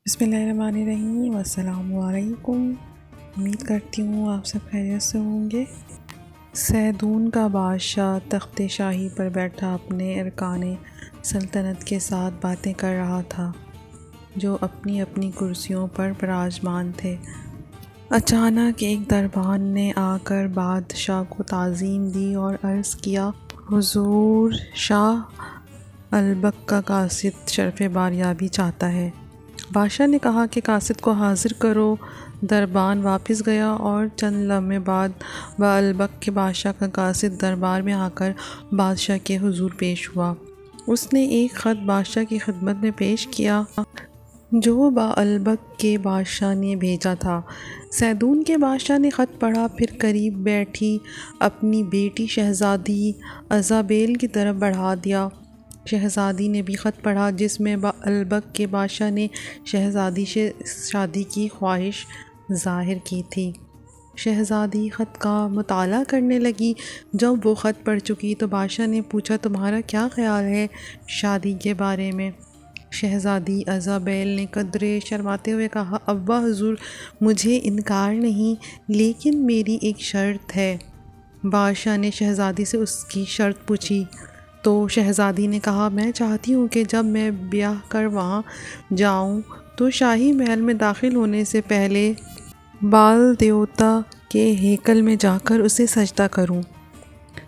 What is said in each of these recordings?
بسم اللہ الرحمن الرحیم، السلام علیکم۔ امید کرتی ہوں آپ سب خیریت سے ہوں گے۔ سیدون کا بادشاہ تخت شاہی پر بیٹھا اپنے ارکان سلطنت کے ساتھ باتیں کر رہا تھا، جو اپنی اپنی کرسیوں پر براجمان تھے۔ اچانک ایک دربان نے آ کر بادشاہ کو تعظیم دی اور عرض کیا، حضور شاہ البک کا قاصد شرف باریابی چاہتا ہے۔ بادشاہ نے کہا کہ قاصد کو حاضر کرو۔ دربان واپس گیا اور چند لمحے بعد البک کے بادشاہ کا قاصد دربار میں آ کر بادشاہ کے حضور پیش ہوا۔ اس نے ایک خط بادشاہ کی خدمت میں پیش کیا جو البک کے بادشاہ نے بھیجا تھا۔ سیدون کے بادشاہ نے خط پڑھا، پھر قریب بیٹھی اپنی بیٹی شہزادی ایزابیل کی طرف بڑھا دیا۔ شہزادی نے بھی خط پڑھا جس میں البک کے بادشاہ نے شہزادی سے شادی کی خواہش ظاہر کی تھی۔ شہزادی خط کا مطالعہ کرنے لگی۔ جب وہ خط پڑھ چکی تو بادشاہ نے پوچھا، تمہارا کیا خیال ہے شادی کے بارے میں؟ شہزادی ایزابیل نے قدرے شرماتے ہوئے کہا، ابا حضور، مجھے انکار نہیں، لیکن میری ایک شرط ہے۔ بادشاہ نے شہزادی سے اس کی شرط پوچھی تو شہزادی نے کہا، میں چاہتی ہوں کہ جب میں بیاہ کر وہاں جاؤں تو شاہی محل میں داخل ہونے سے پہلے بال دیوتا کے ہیکل میں جا کر اسے سجدہ کروں۔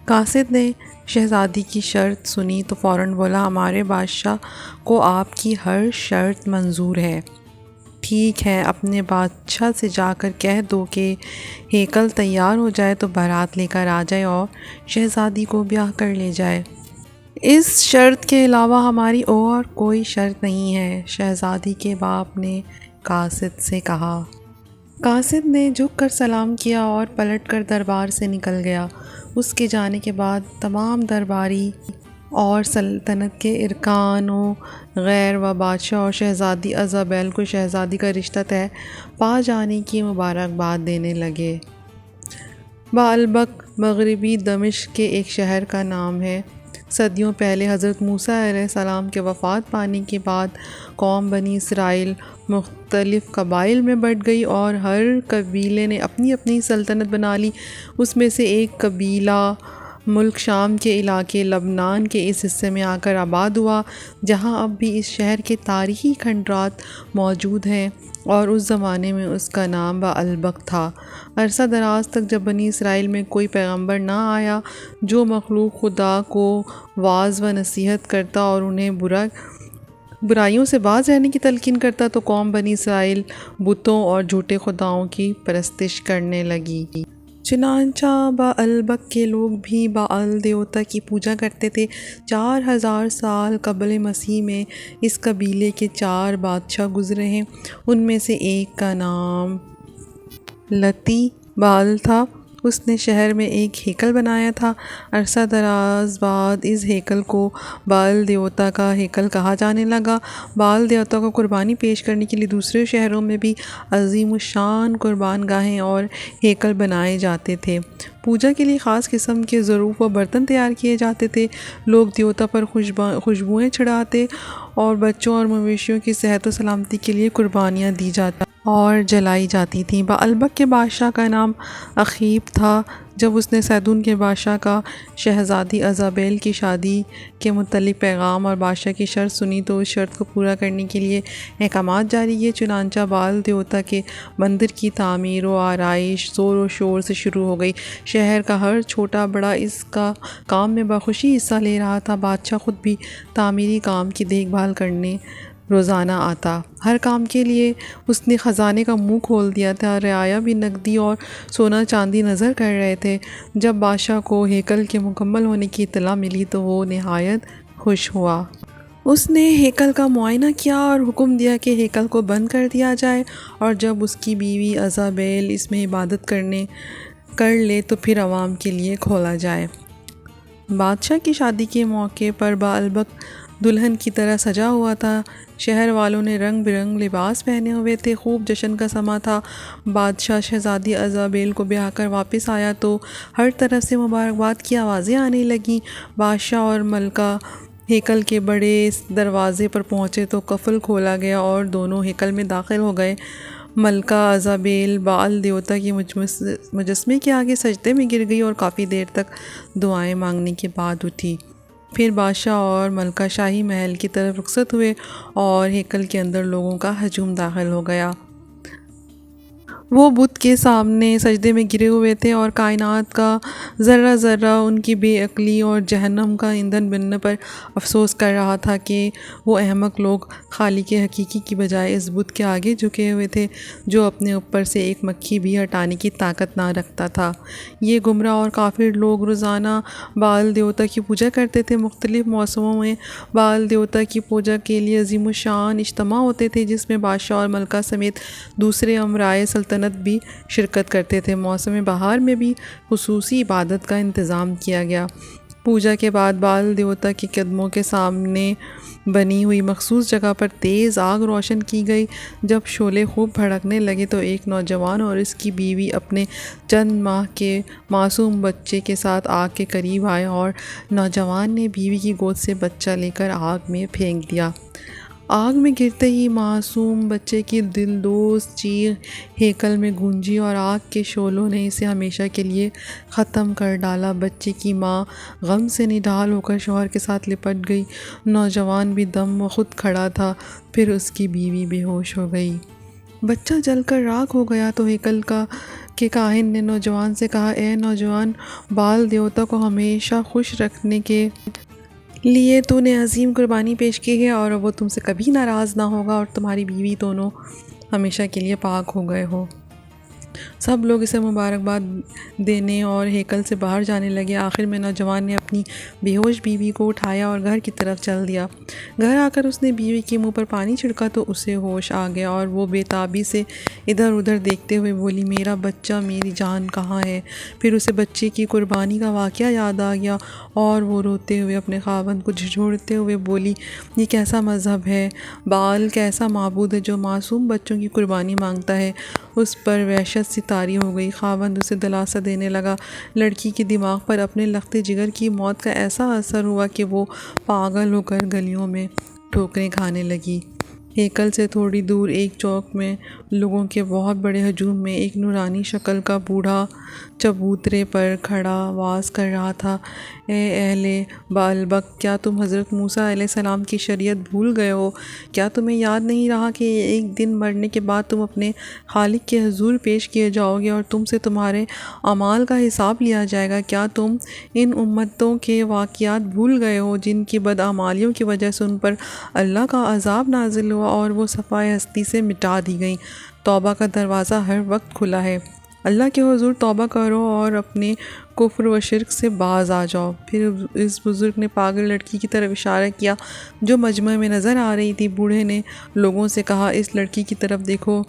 قاصد نے شہزادی کی شرط سنی تو فوراً بولا، ہمارے بادشاہ کو آپ کی ہر شرط منظور ہے۔ ٹھیک ہے، اپنے بادشاہ سے جا کر کہہ دو کہ ہیکل تیار ہو جائے تو بارات لے کر آ جائے اور شہزادی کو بیاہ کر لے جائے۔ اس شرط کے علاوہ ہماری اور کوئی شرط نہیں ہے، شہزادی کے باپ نے قاصد سے کہا۔ قاصد نے جھک کر سلام کیا اور پلٹ کر دربار سے نکل گیا۔ اس کے جانے کے بعد تمام درباری اور سلطنت کے ارکان و غیر و بادشاہ اور شہزادی ایزابیل کو شہزادی کا رشتہ طے پا جانے کی مبارکباد دینے لگے۔ البک مغربی دمشق کے ایک شہر کا نام ہے۔ صدیوں پہلے حضرت موسیٰ علیہ السلام کے وفات پانے کے بعد قوم بنی اسرائیل مختلف قبائل میں بٹ گئی اور ہر قبیلے نے اپنی اپنی سلطنت بنا لی۔ اس میں سے ایک قبیلہ ملک شام کے علاقے لبنان کے اس حصے میں آ کر آباد ہوا، جہاں اب بھی اس شہر کے تاریخی کھنڈرات موجود ہیں، اور اس زمانے میں اس کا نام البک تھا۔ عرصہ دراز تک جب بنی اسرائیل میں کوئی پیغمبر نہ آیا جو مخلوق خدا کو واعظ و نصیحت کرتا اور انہیں برائیوں سے باز رہنے کی تلقین کرتا، تو قوم بنی اسرائیل بتوں اور جھوٹے خداؤں کی پرستش کرنے لگی۔ چنانچہ البک کے لوگ بھی بال دیوتا کی پوجا کرتے تھے۔ 4000 سال قبل مسیح میں اس قبیلے کے 4 بادشاہ گزرے ہیں۔ ان میں سے ایک کا نام لتی بال تھا۔ اس نے شہر میں ایک ہیکل بنایا تھا۔ عرصہ دراز بعد اس ہیکل کو بال دیوتا کا ہیکل کہا جانے لگا۔ بال دیوتا کو قربانی پیش کرنے کے لیے دوسرے شہروں میں بھی عظیم الشان قربان گاہیں اور ہیکل بنائے جاتے تھے۔ پوجا کے لیے خاص قسم کے ظروف و برتن تیار کیے جاتے تھے۔ لوگ دیوتا پر خوشبوئیں چڑھاتے اور بچوں اور مویشیوں کی صحت و سلامتی کے لیے قربانیاں دی جاتی اور جلائی جاتی تھیں۔ البک کے بادشاہ کا نام اخیب تھا۔ جب اس نے سیدون کے بادشاہ کا شہزادی ایزابیل کی شادی کے متعلق پیغام اور بادشاہ کی شرط سنی تو اس شرط کو پورا کرنے کے لیے احکامات جاری کیے۔ چنانچہ بال دیوتا کے مندر کی تعمیر و آرائش زور و شور سے شروع ہو گئی۔ شہر کا ہر چھوٹا بڑا اس کام میں بخوشی حصہ لے رہا تھا۔ بادشاہ خود بھی تعمیری کام کی دیکھ بھال کرنے روزانہ آتا۔ ہر کام کے لیے اس نے خزانے کا منہ کھول دیا تھا۔ رعایا بھی نقدی اور سونا چاندی نظر کر رہے تھے۔ جب بادشاہ کو ہیکل کے مکمل ہونے کی اطلاع ملی تو وہ نہایت خوش ہوا۔ اس نے ہیکل کا معائنہ کیا اور حکم دیا کہ ہیکل کو بند کر دیا جائے، اور جب اس کی بیوی ایزابیل اس میں عبادت کر لے تو پھر عوام کے لیے کھولا جائے۔ بادشاہ کی شادی کے موقع پر البک دلہن کی طرح سجا ہوا تھا۔ شہر والوں نے رنگ برنگ لباس پہنے ہوئے تھے۔ خوب جشن کا سماں تھا۔ بادشاہ شہزادی ایزابیل کو بیاہ کر واپس آیا تو ہر طرف سے مبارکباد کی آوازیں آنے لگیں۔ بادشاہ اور ملکہ ہیکل کے بڑے دروازے پر پہنچے تو قفل کھولا گیا اور دونوں ہیکل میں داخل ہو گئے۔ ملکہ ایزابیل بال دیوتا کے مجسمے کے آگے سجدے میں گر گئی اور کافی دیر تک دعائیں مانگنے کے بعد اٹھی۔ پھر بادشاہ اور ملکہ شاہی محل کی طرف رخصت ہوئے اور ہیکل کے اندر لوگوں کا ہجوم داخل ہو گیا۔ وہ بت کے سامنے سجدے میں گرے ہوئے تھے اور کائنات کا ذرہ ذرہ ان کی بے عقلی اور جہنم کا ایندھن بننے پر افسوس کر رہا تھا کہ وہ احمق لوگ خالق حقیقی کی بجائے اس بت کے آگے جھکے ہوئے تھے جو اپنے اوپر سے ایک مکھی بھی ہٹانے کی طاقت نہ رکھتا تھا۔ یہ گمراہ اور کافر لوگ روزانہ بال دیوتا کی پوجا کرتے تھے۔ مختلف موسموں میں بال دیوتا کی پوجا کے لیے عظیم الشان اجتماع ہوتے تھے جس میں بادشاہ اور ملکہ سمیت دوسرے امرائے سلطنت بھی شرکت کرتے تھے۔ موسم بہار میں بھی خصوصی عبادت کا انتظام کیا گیا۔ پوجا کے بعد بال دیوتا کے قدموں کے سامنے بنی ہوئی مخصوص جگہ پر تیز آگ روشن کی گئی۔ جب شعلے خوب بھڑکنے لگے تو ایک نوجوان اور اس کی بیوی اپنے چند ماہ کے معصوم بچے کے ساتھ آگ کے قریب آئے اور نوجوان نے بیوی کی گود سے بچہ لے کر آگ میں پھینک دیا۔ آگ میں گرتے ہی معصوم بچے کی دلدوز چیخ ہیکل میں گونجی اور آگ کے شعلوں نے اسے ہمیشہ کے لیے ختم کر ڈالا۔ بچے کی ماں غم سے نڈال ہو کر شوہر کے ساتھ لپٹ گئی۔ نوجوان بھی دم خود کھڑا تھا۔ پھر اس کی بیوی بے ہوش ہو گئی۔ بچہ جل کر راکھ ہو گیا تو ہیکل کے کاہن نے نوجوان سے کہا، اے نوجوان، بال دیوتا کو ہمیشہ خوش رکھنے کے لیے تو نے عظیم قربانی پیش کی ہے اور وہ تم سے کبھی ناراض نہ ہوگا اور تمہاری بیوی دونوں ہمیشہ کے لیے پاک ہو گئے ہو۔ سب لوگ اسے مبارکباد دینے اور ہیکل سے باہر جانے لگے۔ آخر میں نوجوان نے اپنی بے ہوش بیوی کو اٹھایا اور گھر کی طرف چل دیا۔ گھر آ کر اس نے بیوی کے منہ پر پانی چھڑکا تو اسے ہوش آ گیا اور وہ بے تابی سے ادھر ادھر دیکھتے ہوئے بولی، میرا بچہ، میری جان کہاں ہے؟ پھر اسے بچے کی قربانی کا واقعہ یاد آ گیا اور وہ روتے ہوئے اپنے خاوند کو جھنجھوڑتے ہوئے بولی، یہ کیسا مذہب ہے؟ بال کیسا معبود ہے جو معصوم بچوں کی قربانی مانگتا ہے؟ اس پر وحشت سی طاری ہو گئی۔ خاوند اسے دلاسا دینے لگا۔ لڑکی کے دماغ پر اپنے لخت جگر کی موت کا ایسا اثر ہوا کہ وہ پاگل ہو کر گلیوں میں ٹھوکریں کھانے لگی۔ ہیکل سے تھوڑی دور ایک چوک میں لوگوں کے بہت بڑے ہجوم میں ایک نورانی شکل کا بوڑھا چبوترے پر کھڑا واز کر رہا تھا، اے اہل بعلبک، کیا تم حضرت موسیٰ علیہ السلام کی شریعت بھول گئے ہو؟ کیا تمہیں یاد نہیں رہا کہ ایک دن مرنے کے بعد تم اپنے خالق کے حضور پیش کیے جاؤ گے اور تم سے تمہارے اعمال کا حساب لیا جائے گا؟ کیا تم ان امتوں کے واقعات بھول گئے ہو جن کی بدعمالیوں کی وجہ سے ان پر اللہ کا عذاب نازل ہوا اور وہ صفحۂ ہستی سے مٹا دی گئیں؟ توبہ کا دروازہ ہر وقت کھلا ہے۔ اللہ کے حضور توبہ کرو اور اپنے کفر و شرک سے باز آ جاؤ۔ پھر اس بزرگ نے پاگل لڑکی کی طرف اشارہ کیا جو مجمع میں نظر آ رہی تھی۔ بوڑھے نے لوگوں سے کہا، اس لڑکی کی طرف دیکھو،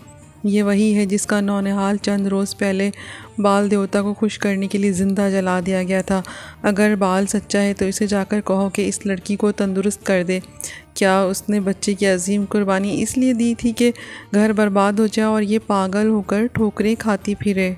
یہ وہی ہے جس کا نونہال چند روز پہلے بال دیوتا کو خوش کرنے کے لیے زندہ جلا دیا گیا تھا۔ اگر بال سچا ہے تو اسے جا کر کہو کہ اس لڑکی کو تندرست کر دے۔ کیا اس نے بچے کی عظیم قربانی اس لیے دی تھی کہ گھر برباد ہو جائے اور یہ پاگل ہو کر ٹھوکریں کھاتی پھرے؟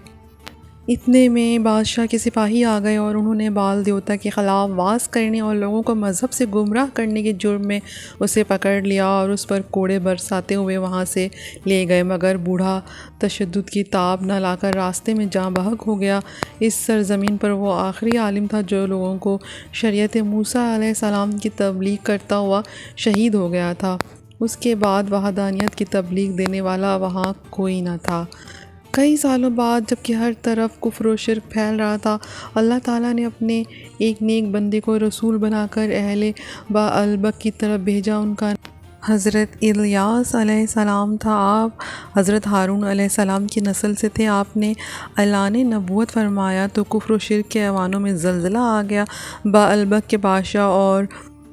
اتنے میں بادشاہ کے سپاہی آ گئے اور انہوں نے بال دیوتا کے خلاف واز کرنے اور لوگوں کو مذہب سے گمراہ کرنے کے جرم میں اسے پکڑ لیا اور اس پر کوڑے برساتے ہوئے وہاں سے لے گئے، مگر بوڑھا تشدد کی تاب نہ لا کر راستے میں جاں بحق ہو گیا۔ اس سرزمین پر وہ آخری عالم تھا جو لوگوں کو شریعت موسیٰ علیہ السلام کی تبلیغ کرتا ہوا شہید ہو گیا تھا۔ اس کے بعد وحدانیت کی تبلیغ دینے والا وہاں کوئی نہ تھا۔ کئی سالوں بعد جبکہ ہر طرف کفر و شرک پھیل رہا تھا، اللہ تعالیٰ نے اپنے ایک نیک بندے کو رسول بنا کر اہل بعلبک کی طرف بھیجا۔ ان کا حضرت الیاس علیہ السلام تھا۔ آپ حضرت ہارون علیہ السلام کی نسل سے تھے۔ آپ نے اعلان نبوت فرمایا تو کفر و شرک کے ایوانوں میں زلزلہ آ گیا۔ بعلبک کے بادشاہ اور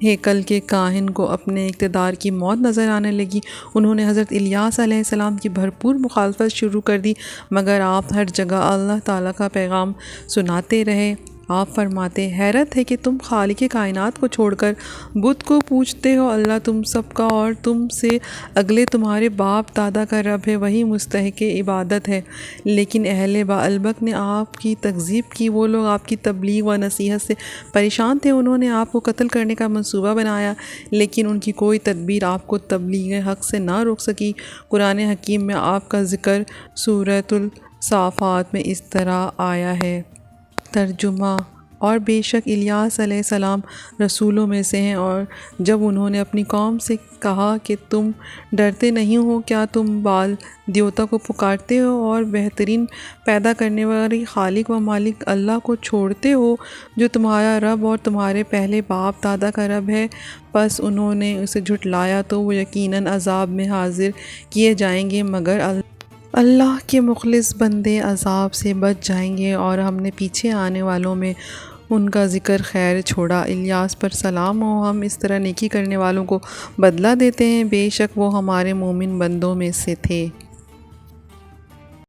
ہیکل کے کاہن کو اپنے اقتدار کی موت نظر آنے لگی۔ انہوں نے حضرت الیاس علیہ السلام کی بھرپور مخالفت شروع کر دی، مگر آپ ہر جگہ اللہ تعالیٰ کا پیغام سناتے رہے۔ آپ فرماتے حیرت ہے کہ تم خالق کائنات کو چھوڑ کر بت کو پوجتے ہو۔ اللہ تم سب کا اور تم سے اگلے تمہارے باپ دادا کا رب ہے، وہی مستحق عبادت ہے۔ لیکن اہل بعلبک نے آپ کی تکذیب کی۔ وہ لوگ آپ کی تبلیغ و نصیحت سے پریشان تھے، انہوں نے آپ کو قتل کرنے کا منصوبہ بنایا، لیکن ان کی کوئی تدبیر آپ کو تبلیغ حق سے نہ روک سکی۔ قرآن حکیم میں آپ کا ذکر سورۃ الصافات میں اس طرح آیا ہے۔ ترجمہ: اور بے شک الیاس علیہ السلام رسولوں میں سے ہیں، اور جب انہوں نے اپنی قوم سے کہا کہ تم ڈرتے نہیں ہو، کیا تم بال دیوتا کو پکارتے ہو اور بہترین پیدا کرنے والی خالق و مالک اللہ کو چھوڑتے ہو جو تمہارا رب اور تمہارے پہلے باپ دادا کا رب ہے؟ پس انہوں نے اسے جھٹلایا تو وہ یقیناً عذاب میں حاضر کیے جائیں گے، مگر اللہ کے مخلص بندے عذاب سے بچ جائیں گے۔ اور ہم نے پیچھے آنے والوں میں ان کا ذکر خیر چھوڑا۔ الیاس پر سلام ہو، ہم اس طرح نیکی کرنے والوں کو بدلہ دیتے ہیں، بے شک وہ ہمارے مومن بندوں میں سے تھے۔